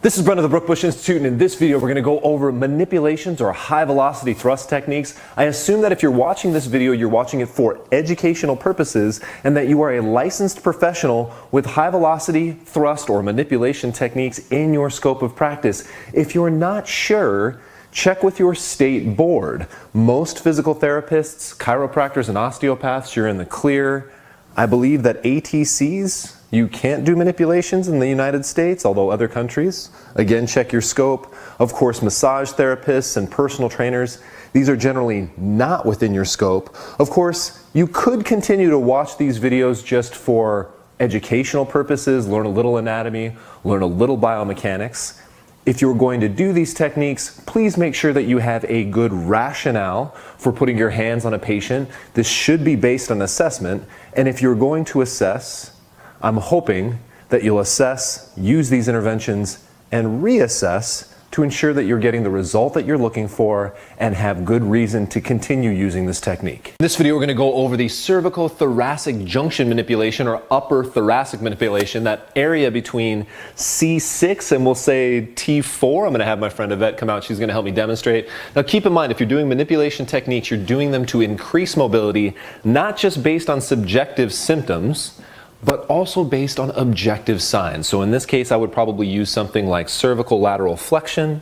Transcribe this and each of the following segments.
This is Brent of the Brookbush Institute, and in this video we're going to go over manipulations or high velocity thrust techniques. I assume that if you're watching this video, you're watching it for educational purposes and that you are a licensed professional with high velocity thrust or manipulation techniques in your scope of practice. If you're not sure, check with your state board. Most physical therapists, chiropractors, and osteopaths, you're in the clear. I believe that ATCs, you can't do manipulations in the United States, although other countries. Again, check your scope. Of course, massage therapists and personal trainers, these are generally not within your scope. Of course, you could continue to watch these videos just for educational purposes, learn a little anatomy, learn a little biomechanics. If you're going to do these techniques, please make sure that you have a good rationale for putting your hands on a patient. This should be based on assessment, and if you're going to assess, I'm hoping that you'll assess, use these interventions, and reassess to ensure that you're getting the result that you're looking for and have good reason to continue using this technique. In this video, we're going to go over the cervicothoracic junction manipulation or upper thoracic manipulation, that area between C6 and we'll say T4. I'm going to have my friend Yvette come out. She's going to help me demonstrate. Now keep in mind, if you're doing manipulation techniques, you're doing them to increase mobility, not just based on subjective symptoms, but also based on objective signs. So in this case, I would probably use something like cervical lateral flexion.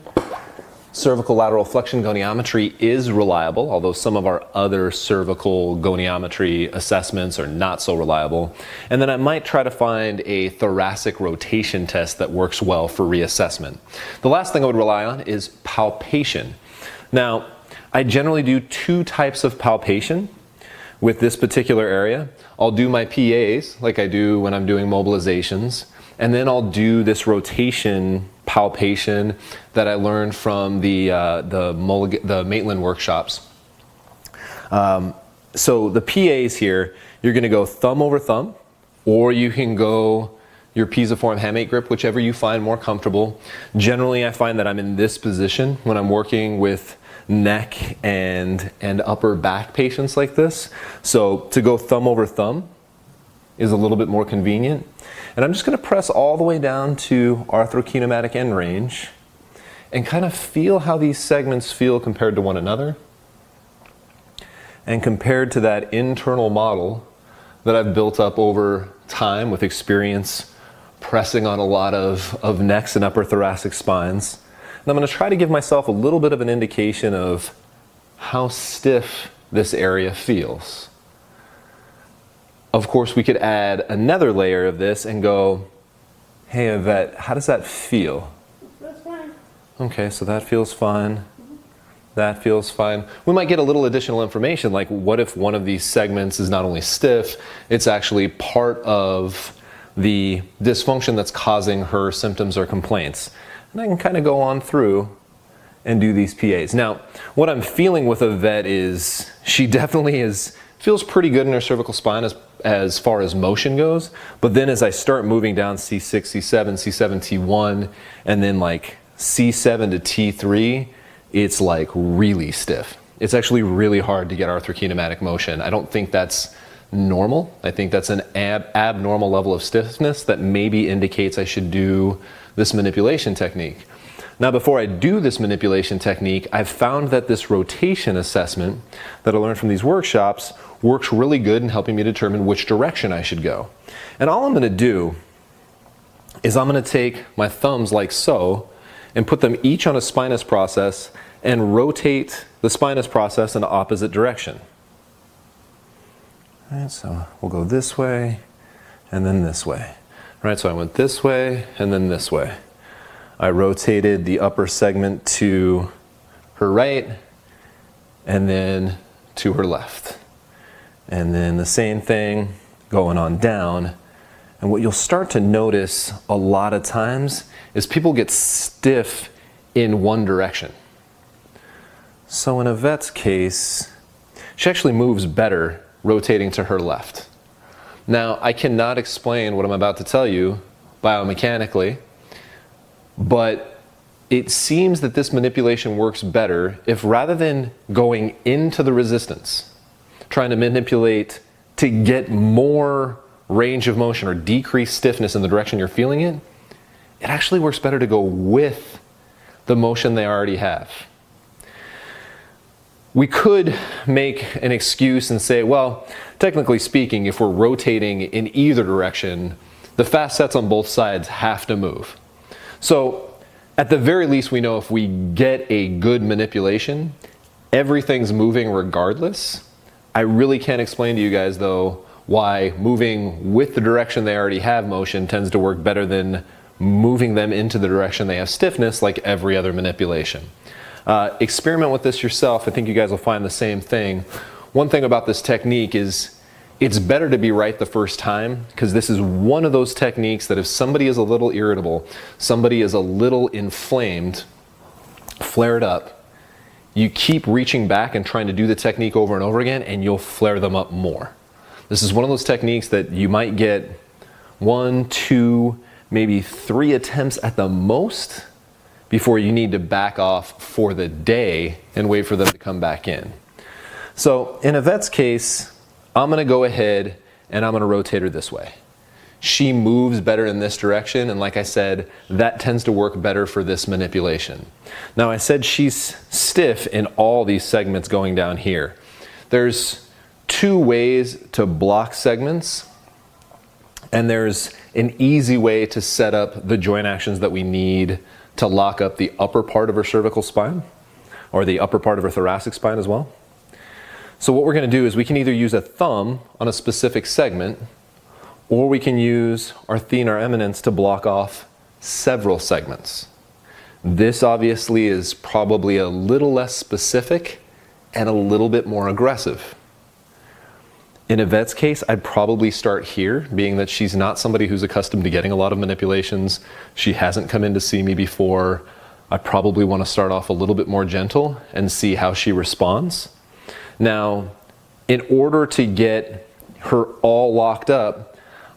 Cervical lateral flexion goniometry is reliable, although some of our other cervical goniometry assessments are not so reliable. And then I might try to find a thoracic rotation test that works well for reassessment. The last thing I would rely on is palpation. Now, I generally do two types of palpation with this particular area. I'll do my PAs like I do when I'm doing mobilizations, and then I'll do this rotation palpation that I learned from the Maitland workshops. So the PAs here, you're going to go thumb over thumb, or you can go your piezoform hamate grip, whichever you find more comfortable. Generally, I find that I'm in this position when I'm working with neck and upper back patients like this. So to go thumb over thumb is a little bit more convenient. And I'm just going to press all the way down to arthrokinematic end range and kind of feel how these segments feel compared to one another and compared to that internal model that I've built up over time with experience pressing on a lot of necks and upper thoracic spines. And I'm going to try to give myself a little bit of an indication of how stiff this area feels. Of course, we could add another layer of this and go, hey Yvette, how does that feel? That's fine. Okay, so that feels fine. That feels fine. We might get a little additional information, like what if one of these segments is not only stiff, it's actually part of the dysfunction that's causing her symptoms or complaints. And I can kind of go on through and do these PAs. Now, what I'm feeling with Yvette is she definitely feels pretty good in her cervical spine as far as motion goes. But then as I start moving down C6, C7, C7, T1, and then like C7 to T3, it's like really stiff. It's actually really hard to get arthrokinematic motion. I don't think that's normal. I think that's an abnormal level of stiffness that maybe indicates I should do this manipulation technique. Now, before I do this manipulation technique, I've found that this rotation assessment that I learned from these workshops works really good in helping me determine which direction I should go. And all I'm going to do is I'm going to take my thumbs like so and put them each on a spinous process and rotate the spinous process in the opposite direction. All right, so we'll go this way and then this way. Right, so I went this way and then this way. I rotated the upper segment to her right and then to her left. And then the same thing going on down. And what you'll start to notice a lot of times is people get stiff in one direction. So in Yvette's case, she actually moves better rotating to her left. Now, I cannot explain what I'm about to tell you biomechanically, but it seems that this manipulation works better if rather than going into the resistance, trying to manipulate to get more range of motion or decrease stiffness in the direction you're feeling it, it actually works better to go with the motion they already have. We could make an excuse and say, well, technically speaking, if we're rotating in either direction, the facets on both sides have to move. So at the very least, we know if we get a good manipulation, everything's moving regardless. I really can't explain to you guys, though, why moving with the direction they already have motion tends to work better than moving them into the direction they have stiffness, like every other manipulation. Experiment with this yourself. I think you guys will find the same thing. One thing about this technique is it's better to be right the first time, because this is one of those techniques that if somebody is a little irritable, somebody is a little inflamed, flared up, you keep reaching back and trying to do the technique over and over again, and you'll flare them up more. This is one of those techniques that you might get 1, 2, maybe 3 attempts at the most before you need to back off for the day and wait for them to come back in. So in Yvette's case, I'm going to go ahead and I'm going to rotate her this way. She moves better in this direction, and like I said, that tends to work better for this manipulation. Now, I said she's stiff in all these segments going down here. There's 2 ways to block segments, and there's an easy way to set up the joint actions that we need to lock up the upper part of her cervical spine, or the upper part of her thoracic spine as well. So what we're going to do is we can either use a thumb on a specific segment, or we can use our thenar eminence to block off several segments. This obviously is probably a little less specific and a little bit more aggressive. In Yvette's case, I'd probably start here, being that she's not somebody who's accustomed to getting a lot of manipulations. She hasn't come in to see me before. I probably want to start off a little bit more gentle and see how she responds. Now, in order to get her all locked up,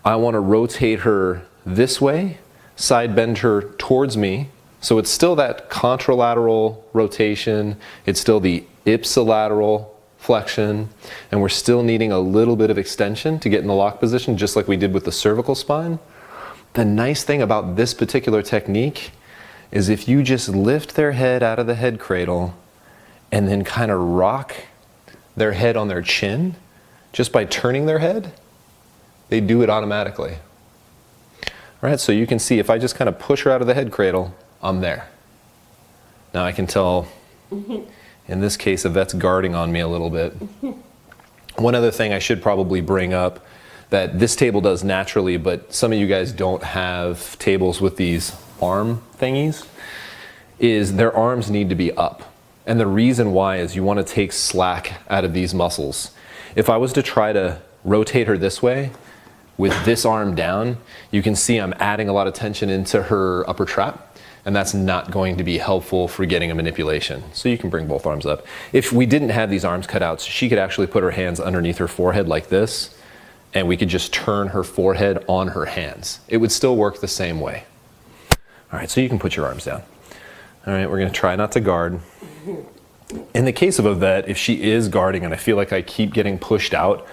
I want to rotate her this way, side bend her towards me. So it's still that contralateral rotation, it's still the ipsilateral flexion, and we're still needing a little bit of extension to get in the lock position, just like we did with the cervical spine. The nice thing about this particular technique is if you just lift their head out of the head cradle and then kind of rock their head on their chin, just by turning their head, they do it automatically. All right, so you can see if I just kind of push her out of the head cradle, I'm there. Now I can tell, in this case, Yvette's guarding on me a little bit. One other thing I should probably bring up that this table does naturally, but some of you guys don't have tables with these arm thingies, is their arms need to be up. And the reason why is you want to take slack out of these muscles. If I was to try to rotate her this way, with this arm down, you can see I'm adding a lot of tension into her upper trap, and that's not going to be helpful for getting a manipulation. So you can bring both arms up. If we didn't have these arms cut out, she could actually put her hands underneath her forehead like this, and we could just turn her forehead on her hands. It would still work the same way. All right, so you can put your arms down. All right, we're gonna try not to guard. In the case of Yvette, if she is guarding and I feel like I keep getting pushed out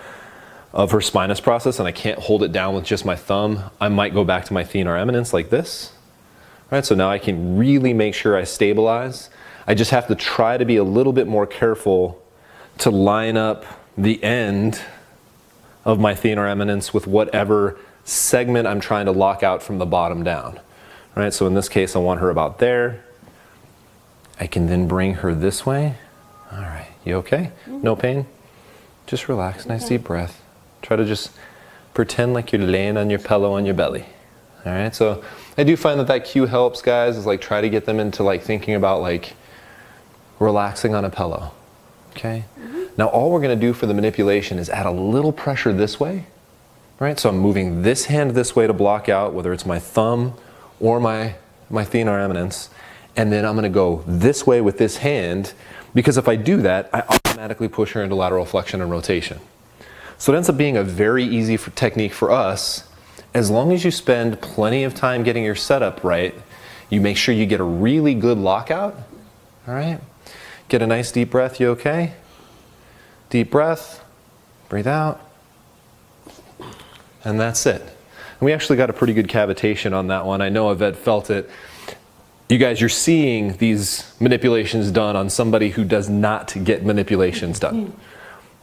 of her spinous process and I can't hold it down with just my thumb, I might go back to my thenar eminence like this. All right, so now I can really make sure I stabilize. I just have to try to be a little bit more careful to line up the end of my thenar eminence with whatever segment I'm trying to lock out from the bottom down. All right, so in this case, I want her about there. I can then bring her this way. All right, you okay? No pain? Just relax, nice deep breath. Try to just pretend like you're laying on your pillow on your belly. All right, so I do find that that cue helps, guys, is like try to get them into like thinking about like relaxing on a pillow, okay? Now all we're gonna do for the manipulation is add a little pressure this way, right? So I'm moving this hand this way to block out, whether it's my thumb or my thenar eminence, and then I'm gonna go this way with this hand, because if I do that, I automatically push her into lateral flexion and rotation. So it ends up being a very easy technique for us. As long as you spend plenty of time getting your setup right, you make sure you get a really good lockout, all right? Get a nice deep breath, you okay? Deep breath, breathe out, and that's it. And we actually got a pretty good cavitation on that one. I know Yvette felt it. You guys, you're seeing these manipulations done on somebody who does not get manipulations done.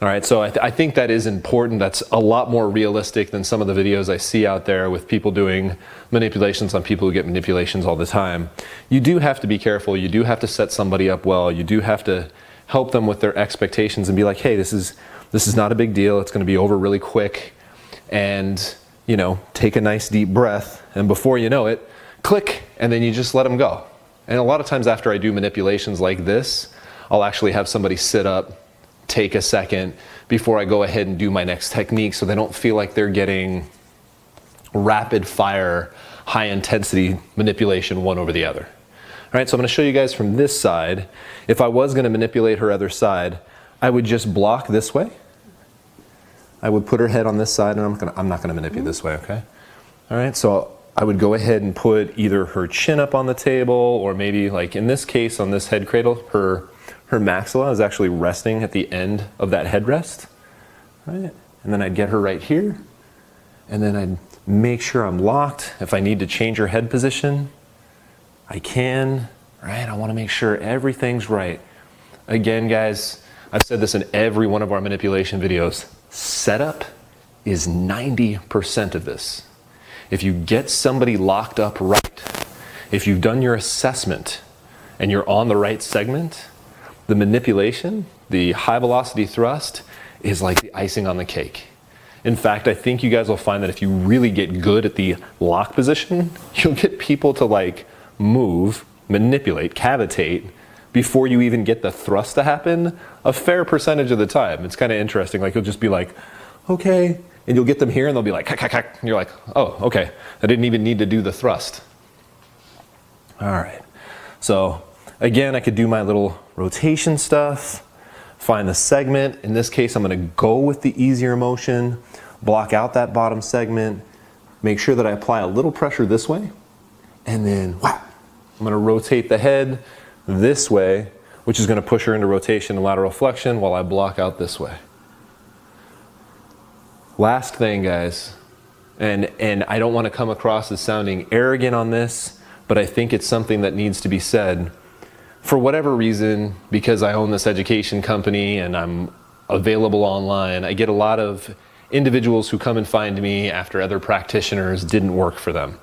All right, so I think that is important. That's a lot more realistic than some of the videos I see out there with people doing manipulations on people who get manipulations all the time. You do have to be careful. You do have to set somebody up well. You do have to help them with their expectations and be like, hey, this is not a big deal. It's going to be over really quick. And, you know, take a nice deep breath. And before you know it, click, and then you just let them go. And a lot of times after I do manipulations like this, I'll actually have somebody sit up, take a second before I go ahead and do my next technique so they don't feel like they're getting rapid fire, high intensity manipulation one over the other. All right, so I'm going to show you guys from this side. If I was going to manipulate her other side, I would just block this way. I would put her head on this side, and I'm not going to manipulate this way, okay? All right, so I would go ahead and put either her chin up on the table, or maybe like in this case on this head cradle, her maxilla is actually resting at the end of that headrest, right? And then I'd get her right here, and then I'd make sure I'm locked. If I need to change her head position, I can, right? I want to make sure everything's right. Again, guys, I've said this in every one of our manipulation videos. Setup is 90% of this. If you get somebody locked up right, if you've done your assessment and you're on the right segment, the manipulation, the high velocity thrust, is like the icing on the cake. In fact, I think you guys will find that if you really get good at the lock position, you'll get people to like move, manipulate, cavitate before you even get the thrust to happen a fair percentage of the time. It's kind of interesting. Like you'll just be like, okay, and you'll get them here and they'll be like, and you're like, oh, okay, I didn't even need to do the thrust. All right, so again, I could do my little rotation stuff, find the segment. In this case, I'm gonna go with the easier motion, block out that bottom segment, make sure that I apply a little pressure this way, and then whap, I'm gonna rotate the head this way, which is gonna push her into rotation and lateral flexion while I block out this way. Last thing, guys, and I don't wanna come across as sounding arrogant on this, but I think it's something that needs to be said. For whatever reason, because I own this education company and I'm available online, I get a lot of individuals who come and find me after other practitioners didn't work for them.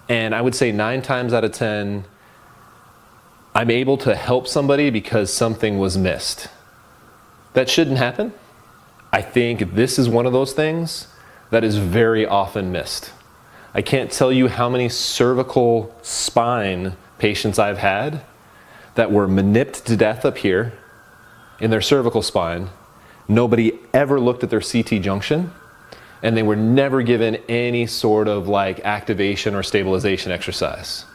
And I would say 9 times out of 10, I'm able to help somebody because something was missed. That shouldn't happen. I think this is one of those things that is very often missed. I can't tell you how many cervical spine patients I've had that were manipped to death up here in their cervical spine. Nobody ever looked at their CT junction, and they were never given any sort of like activation or stabilization exercise.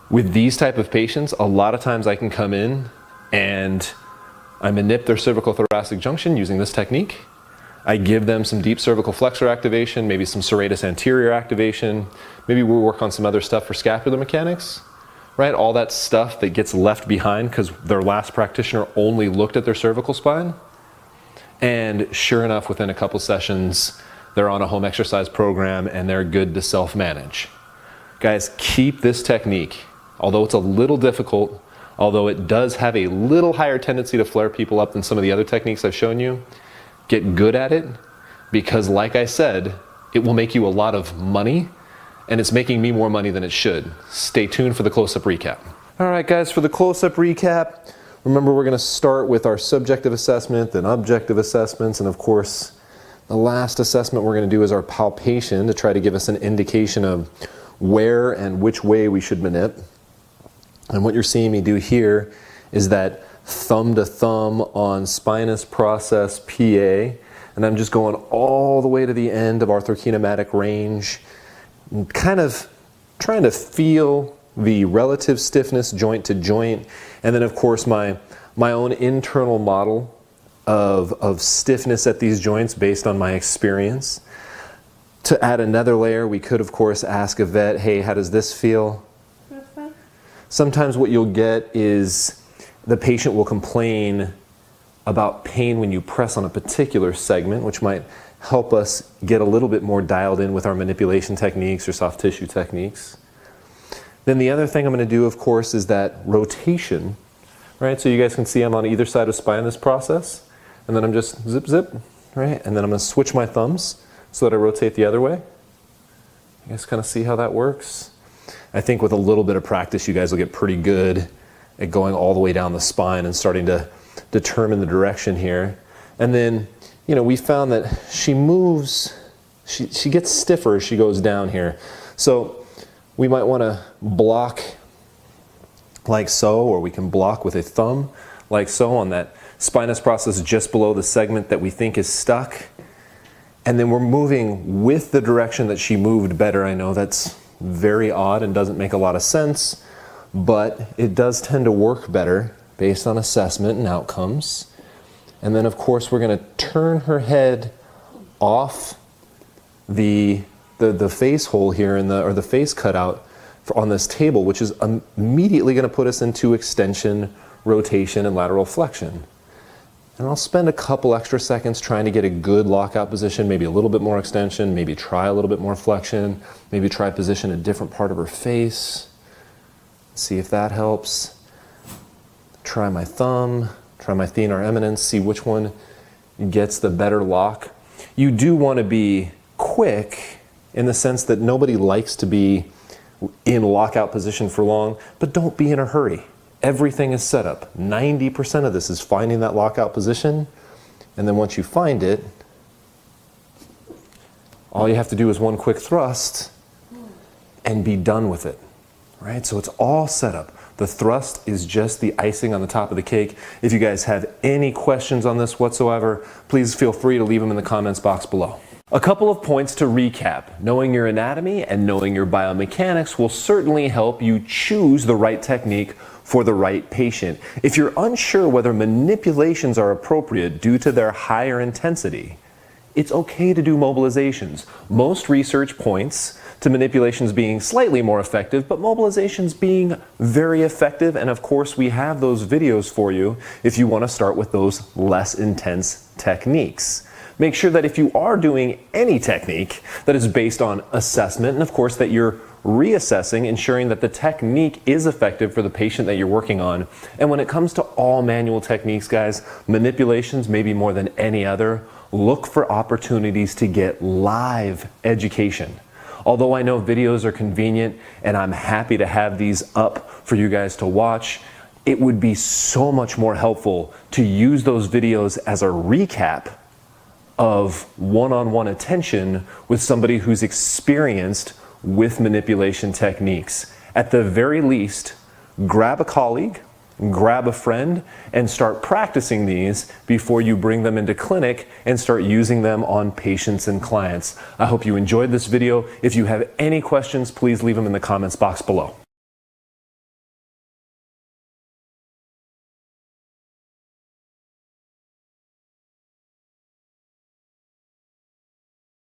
With these type of patients, a lot of times I can come in and I manip their cervicothoracic junction using this technique. I give them some deep cervical flexor activation, maybe some serratus anterior activation. Maybe we'll work on some other stuff for scapular mechanics, right? All that stuff that gets left behind because their last practitioner only looked at their cervical spine. And sure enough, within a couple sessions, they're on a home exercise program and they're good to self-manage. Guys, keep this technique. Although it's a little difficult, although it does have a little higher tendency to flare people up than some of the other techniques I've shown you, get good at it, because like I said, it will make you a lot of money, and it's making me more money than it should. Stay tuned for the close-up recap. All right, guys, for the close-up recap, remember we're gonna start with our subjective assessment, then objective assessments, and of course, the last assessment we're gonna do is our palpation to try to give us an indication of where and which way we should manip. And what you're seeing me do here is that thumb to thumb on spinous process PA, and I'm just going all the way to the end of arthrokinematic range, and kind of trying to feel the relative stiffness joint to joint, and then of course my own internal model of stiffness at these joints based on my experience. To add another layer, we could of course ask a vet, hey, how does this feel? Sometimes what you'll get is the patient will complain about pain when you press on a particular segment, which might help us get a little bit more dialed in with our manipulation techniques or soft tissue techniques. Then the other thing I'm going to do, of course, is that rotation, right? So you guys can see I'm on either side of spine in this process, and then I'm just zip, zip, right? And then I'm going to switch my thumbs so that I rotate the other way. You guys kind of see how that works? I think with a little bit of practice, you guys will get pretty good at going all the way down the spine and starting to determine the direction here. And then, you know, we found that she moves, she gets stiffer as she goes down here. So we might want to block like so, or we can block with a thumb like so on that spinous process just below the segment that we think is stuck. And then we're moving with the direction that she moved better. I know that's very odd and doesn't make a lot of sense, but it does tend to work better based on assessment and outcomes. And then of course we're going to turn her head off the face hole here or the face cutout on this table, which is immediately going to put us into extension, rotation, and lateral flexion. And I'll spend a couple extra seconds trying to get a good lockout position, maybe a little bit more extension, maybe try a little bit more flexion, maybe try position a different part of her face. See if that helps. Try my thumb, try my thenar eminence, see which one gets the better lock. You do want to be quick in the sense that nobody likes to be in lockout position for long, but don't be in a hurry. Everything is set up. 90% of this is finding that lockout position, and then once you find it, all you have to do is one quick thrust and be done with it, right? So it's all set up. The thrust is just the icing on the top of the cake. If you guys have any questions on this whatsoever, please feel free to leave them in the comments box below. A couple of points to recap. Knowing your anatomy and knowing your biomechanics will certainly help you choose the right technique for the right patient. If you're unsure whether manipulations are appropriate due to their higher intensity, it's okay to do mobilizations. Most research points to manipulations being slightly more effective, but mobilizations being very effective. And of course, we have those videos for you if you want to start with those less intense techniques. Make sure that if you are doing any technique that is based on assessment, and of course that you're reassessing, ensuring that the technique is effective for the patient that you're working on. And when it comes to all manual techniques, guys, manipulations, maybe more than any other, look for opportunities to get live education. Although I know videos are convenient and I'm happy to have these up for you guys to watch, it would be so much more helpful to use those videos as a recap of one-on-one attention with somebody who's experienced with manipulation techniques. At the very least, grab a colleague, grab a friend, and start practicing these before you bring them into clinic and start using them on patients and clients. I hope you enjoyed this video. If you have any questions, please leave them in the comments box below.